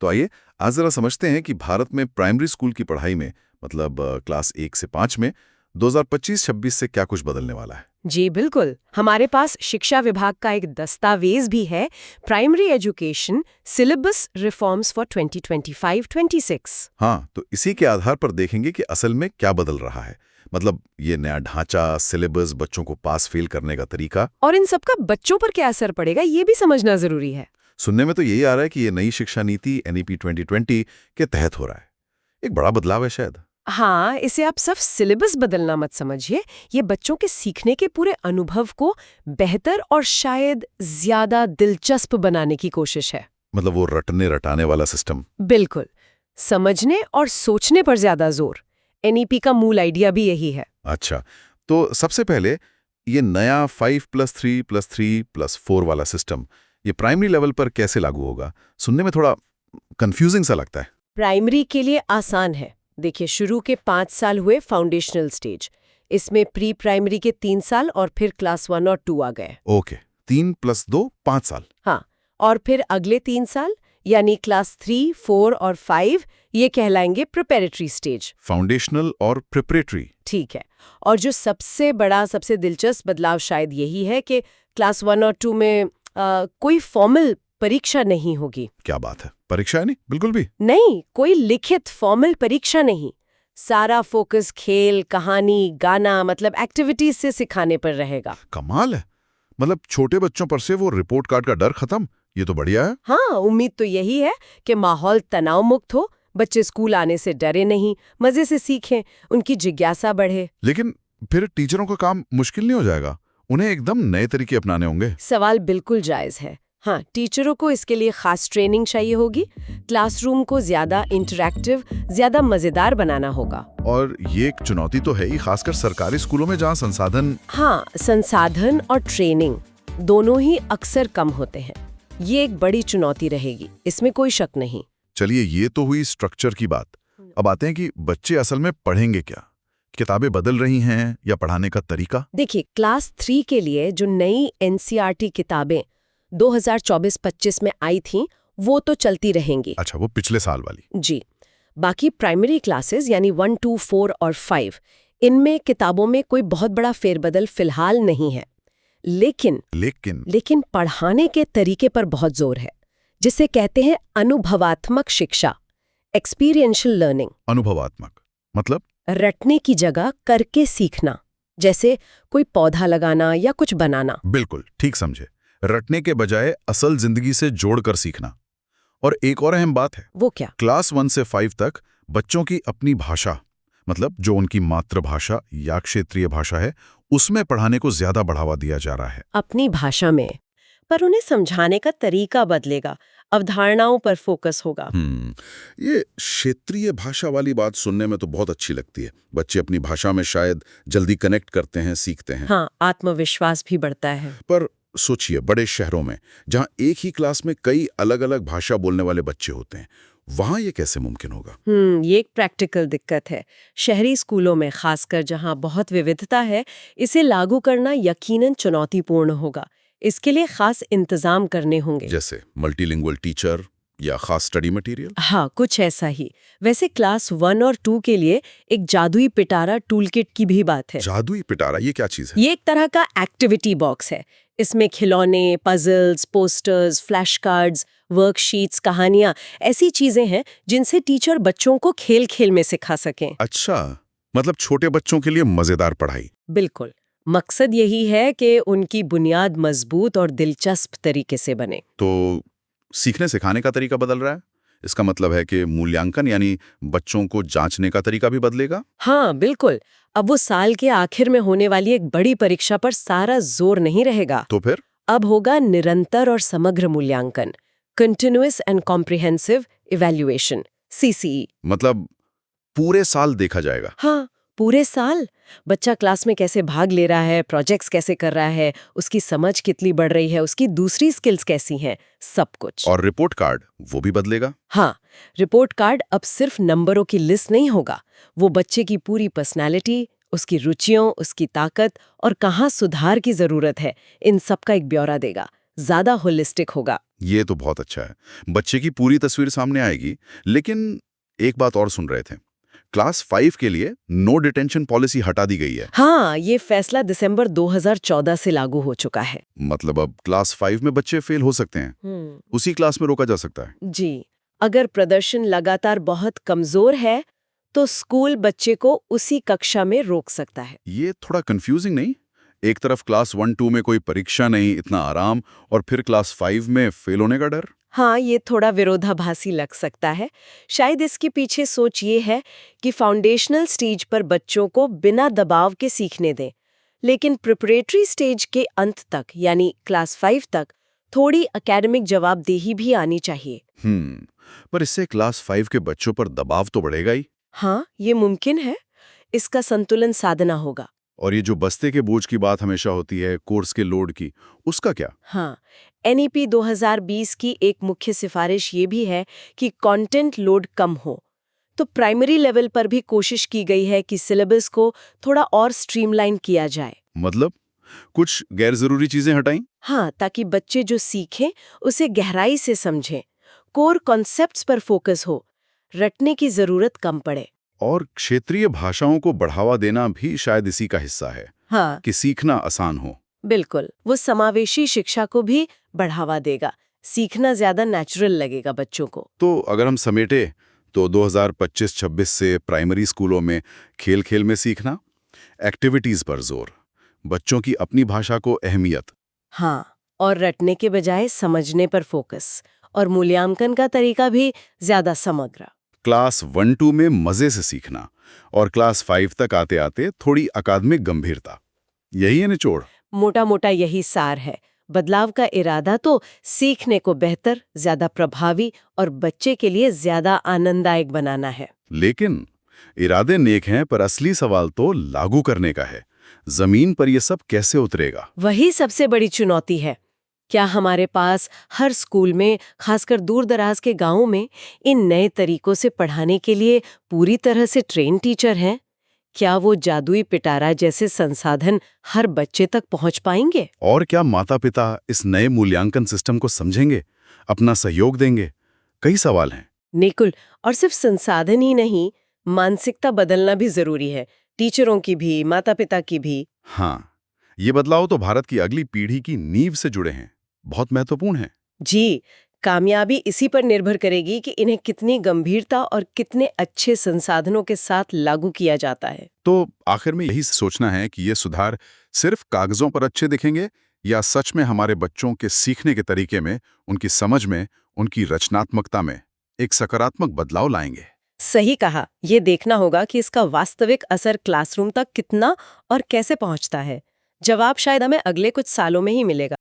तो आइए आज जरा समझते हैं कि भारत में प्राइमरी स्कूल की पढ़ाई में मतलब क्लास 1 से 5 में 2025-26 से क्या कुछ बदलने वाला है। जी बिल्कुल, हमारे पास शिक्षा विभाग का एक दस्तावेज भी है, primary education syllabus reforms for 2025-26। हाँ, तो इसी के आधार पर देखेंगे कि असल में क्या बदल रहा है। मतलब ये नया ढांचा, सिलेबस, बच्चों को पास फेल करने का तरीका। और इन सबका बच्चों पर क्या असर पड़ेगा, ये भी समझना जरूरी है। सुनने में तो यही आ रहा है कि ये नई शिक्षा नीति NEP 2020 के तहत हो रहा है। एक बड़ा बदलाव है शायद। हाँ, इसे आप सिर्फ सिलेबस बदलना मत समझिए, ये बच्चों के सीखने के पूरे अनुभव को बेहतर और शायद ज्यादा दिलचस्प बनाने की कोशिश है। मतलब वो रटने रटाने वाला सिस्टम। बिल्कुल, समझने और सोचने पर ज्यादा जोर। NEP का मूल आइडिया भी यही है। अच्छा, तो सबसे पहले ये नया 5+3+3+4 वाला सिस्टम ये प्राइमरी लेवल पर कैसे लागू होगा? सुनने में थोड़ा कंफ्यूजिंग सा लगता है। प्राइमरी के लिए आसान है। देखिए, शुरू के 5 साल हुए फाउंडेशनल स्टेज, इसमें प्री प्राइमरी के 3 साल और फिर क्लास 1 और 2 आ गए। ओके, 3+2 5 साल। हाँ, और फिर अगले 3 साल यानी क्लास 3, 4 और 5 ये कहलाएंगे प्रिपरेटरी स्टेज। फाउंडेशनल और प्रिपरेटरी। ठीक है, और जो सबसे बड़ा सबसे दिलचस्प बदलाव शायद यही है कि क्लास 1 और 2 में कोई फॉर्मल परीक्षा नहीं होगी। क्या बात है, परीक्षा नहीं बिल्कुल भी नहीं, कोई लिखित फॉर्मल परीक्षा नहीं। सारा फोकस खेल, कहानी, गाना मतलब एक्टिविटीज से सिखाने पर रहेगा। कमाल है। मतलब छोटे बच्चों पर से वो रिपोर्ट कार्ड का डर खत्म। ये तो बढ़िया है। हाँ, उम्मीद तो यही है कि माहौल तनाव मुक्त हो, बच्चे स्कूल आने से डरे नहीं, मजे से सीखें, उनकी जिज्ञासा बढ़े। लेकिन फिर टीचरों का काम मुश्किल नहीं हो जाएगा? उन्हें एकदम नए तरीके अपनाने होंगे। सवाल बिल्कुल जायज है। हाँ, टीचरों को इसके लिए खास ट्रेनिंग चाहिए होगी। क्लासरूम को ज्यादा इंटरैक्टिव, ज्यादा मजेदार बनाना होगा। और ये एक चुनौती तो है ही, खासकर सरकारी स्कूलों में जहाँ संसाधन। हाँ, संसाधन और ट्रेनिंग दोनों ही अक्सर कम होते हैं। ये एक बड़ी चुनौती रहेगी, इसमें कोई शक नहीं। चलिए, ये तो हुई स्ट्रक्चर की बात। अब आते हैं कि बच्चे असल में पढ़ेंगे क्या। किताबें बदल रही हैं या पढ़ाने का तरीका? देखिए, क्लास 3 के लिए जो नई NCERT किताबें 2024-25 में आई थीं, वो तो चलती रहेंगी। अच्छा, वो पिछले साल वाली। जी, बाकी प्राइमरी क्लासेस यानी 1, 2, 4 और 5, इनमें किताबों में कोई बहुत बड़ा फेरबदल फिलहाल नहीं है। लेकिन पढ़ाने के तरीके पर बहुत जोर है, जिसे कहते हैं अनुभवात्मक शिक्षा, एक्सपीरियंशियल लर्निंग। अनुभवात्मक मतलब? रटने की जगह करके सीखना, जैसे कोई पौधा लगाना या कुछ बनाना। बिल्कुल ठीक समझे, रटने के बजाय असल जिंदगी से जोड़कर सीखना। और एक और अहम बात है। वो क्या? क्लास 1 से 5 तक बच्चों की अपनी भाषा, मतलब जो उनकी मातृभाषा या क्षेत्रीय भाषा है, उसमें पढ़ाने को ज्यादा बढ़ावा दिया जा रहा है। अपनी भाषा में, पर उन्हें समझाने का तरीका बदलेगा, अवधारणाओं पर फोकस होगा। ये क्षेत्रीय भाषा वाली बात सुनने में तो बहुत अच्छी लगती है। बच्चे अपनी भाषा में शायद जल्दी कनेक्ट करते हैं, सीखते हैं। हाँ, आत्मविश्वास भी बढ़ता है। पर सोचिए, बड़े शहरों में जहाँ एक ही क्लास में कई अलग अलग भाषा बोलने वाले बच्चे होते हैं, वहाँ ये कैसे मुमकिन होगा? ये एक प्रैक्टिकल दिक्कत है। शहरी स्कूलों में खासकर जहाँ बहुत विविधता है, इसे लागू करना यकीनन चुनौतीपूर्ण होगा। इसके लिए खास इंतजाम करने होंगे, जैसे मल्टीलिंगुअल टीचर या खास स्टडी मटेरियल। हाँ, कुछ ऐसा ही। वैसे क्लास 1 और 2 के लिए एक जादुई पिटारा टूलकिट की भी बात है। जादुई पिटारा, ये क्या चीज है? ये एक तरह का एक्टिविटी बॉक्स है। इसमें खिलौने, puzzles, posters, flash cards, worksheets, कहानियां, ऐसी चीजें हैं जिनसे टीचर बच्चों को खेल खेल में सिखा सकें। अच्छा, मतलब छोटे बच्चों के लिए मजेदार पढ़ाई। बिल्कुल, मकसद यही है कि उनकी बुनियाद मजबूत और दिलचस्प तरीके से बने। तो सीखने सिखाने का तरीका बदल रहा है। इसका मतलब है कि मूल्यांकन यानी बच्चों को जांचने का तरीका भी बदलेगा। हाँ, बिल्कुल। अब वो साल के आखिर में होने वाली एक बड़ी परीक्षा पर सारा जोर नहीं रहेगा। तो फिर अब होगा निरंतर और समग्र मूल्यांकन, continuous and comprehensive evaluation, CCE। मतलब पूरे साल देखा जाएगा। हाँ, पूरे साल बच्चा क्लास में कैसे भाग ले रहा है, प्रोजेक्ट्स कैसे कर रहा है, उसकी समझ कितनी बढ़ रही है, उसकी दूसरी स्किल्स कैसी हैं, सब कुछ। और रिपोर्ट कार्ड वो भी बदलेगा। हाँ, रिपोर्ट कार्ड अब सिर्फ नंबरों की लिस्ट नहीं होगा, वो बच्चे की पूरी पर्सनैलिटी, उसकी रुचियों, उसकी ताकत और कहाँ सुधार की जरूरत है, इन सब का एक ब्यौरा देगा। ज्यादा होलिस्टिक होगा। ये तो बहुत अच्छा है। बच्चे की पूरी तस्वीर सामने आएगी। लेकिन एक बात और सुन रहे थे, क्लास 5 के लिए नो डिटेंशन पॉलिसी हटा दी गई है। हाँ, ये फैसला दिसंबर 2014 से लागू हो चुका है। मतलब अब क्लास 5 में बच्चे फेल हो सकते हैं, उसी क्लास में रोका जा सकता है। जी, अगर प्रदर्शन लगातार बहुत कमजोर है तो स्कूल बच्चे को उसी कक्षा में रोक सकता है। ये थोड़ा कंफ्यूजिंग नहीं? एक तरफ क्लास 1-2 में कोई परीक्षा नहीं, इतना आराम, और फिर क्लास 5 में फेल होने का डर। हाँ, ये थोड़ा विरोधाभासी लग सकता है। शायद इसके पीछे सोच ये है कि फाउंडेशनल स्टेज पर बच्चों को बिना दबाव के सीखने दें, लेकिन प्रिपरेटरी स्टेज के अंत तक यानी क्लास 5 तक थोड़ी एकेडमिक जवाबदेही भी आनी चाहिए। पर इससे क्लास 5 के बच्चों पर दबाव तो बढ़ेगा ही। हाँ, ये मुमकिन है। इसका संतुलन साधना होगा। और ये जो बस्ते के बोझ की बात हमेशा होती है, कोर्स के लोड की, उसका क्या? हाँ, एनईपी 2020 की एक मुख्य सिफारिश ये भी है कि कंटेंट लोड कम हो। तो प्राइमरी लेवल पर भी कोशिश की गई है कि सिलेबस को थोड़ा और स्ट्रीमलाइन किया जाए। मतलब कुछ गैर जरूरी चीजें हटाई? हाँ, ताकि बच्चे जो सीखें उसे गहराई से समझें, कोर कॉन्सेप्ट्स पर फोकस हो, रटने की जरूरत कम पड़े। और क्षेत्रीय भाषाओं को बढ़ावा देना भी शायद इसी का हिस्सा है, हाँ, कि सीखना आसान हो। बिल्कुल, वो समावेशी शिक्षा को भी बढ़ावा देगा, सीखना ज्यादा नेचुरल लगेगा बच्चों को। तो अगर हम समेटे तो 2025-26 से प्राइमरी स्कूलों में खेल खेल में सीखना, एक्टिविटीज पर जोर, बच्चों की अपनी भाषा को अहमियत। हाँ, और रटने के बजाय समझने पर फोकस, और मूल्यांकन का तरीका भी ज्यादा समग्र। क्लास 1-2 में मजे से सीखना, और क्लास 5 तक आते आते थोड़ी अकादमिक गंभीरता। यही है निचोड़। मोटा मोटा यही सार है। बदलाव का इरादा तो सीखने को बेहतर, ज्यादा प्रभावी और बच्चे के लिए ज्यादा आनंददायक बनाना है। लेकिन इरादे नेक हैं, पर असली सवाल तो लागू करने का है। जमीन पर यह सब कैसे उतरेगा? वही सबसे बड़ी चुनौती है। क्या हमारे पास हर स्कूल में, खासकर दूर दराज के गांवों में, इन नए तरीकों से पढ़ाने के लिए पूरी तरह से ट्रेन टीचर हैं? क्या वो जादुई पिटारा जैसे संसाधन हर बच्चे तक पहुंच पाएंगे? और क्या माता-पिता इस नए मूल्यांकन सिस्टम को समझेंगे, अपना सहयोग देंगे? कई सवाल हैं। निकुल, और सिर्फ संसाधन ही नहीं, मानसिकता बदलना भी जरूरी है, टीचरों की भी, माता-पिता की भी। हाँ, ये बदलाव तो भारत की अगली पीढ़ी की नींव से जुड़े हैं, बहुत महत्वपूर्ण हैं। जी, कामयाबी इसी पर निर्भर करेगी कि इन्हें कितनी गंभीरता और कितने अच्छे संसाधनों के साथ लागू किया जाता है। तो आखिर में यही सोचना है कि ये सुधार सिर्फ कागजों पर अच्छे दिखेंगे, या सच में हमारे बच्चों के सीखने के तरीके में, उनकी समझ में, उनकी रचनात्मकता में एक सकारात्मक बदलाव लाएंगे। सही कहा, ये देखना होगा कि इसका वास्तविक असर क्लासरूम तक कितना और कैसे पहुंचता है। जवाब शायद हमें अगले कुछ सालों में ही मिलेगा।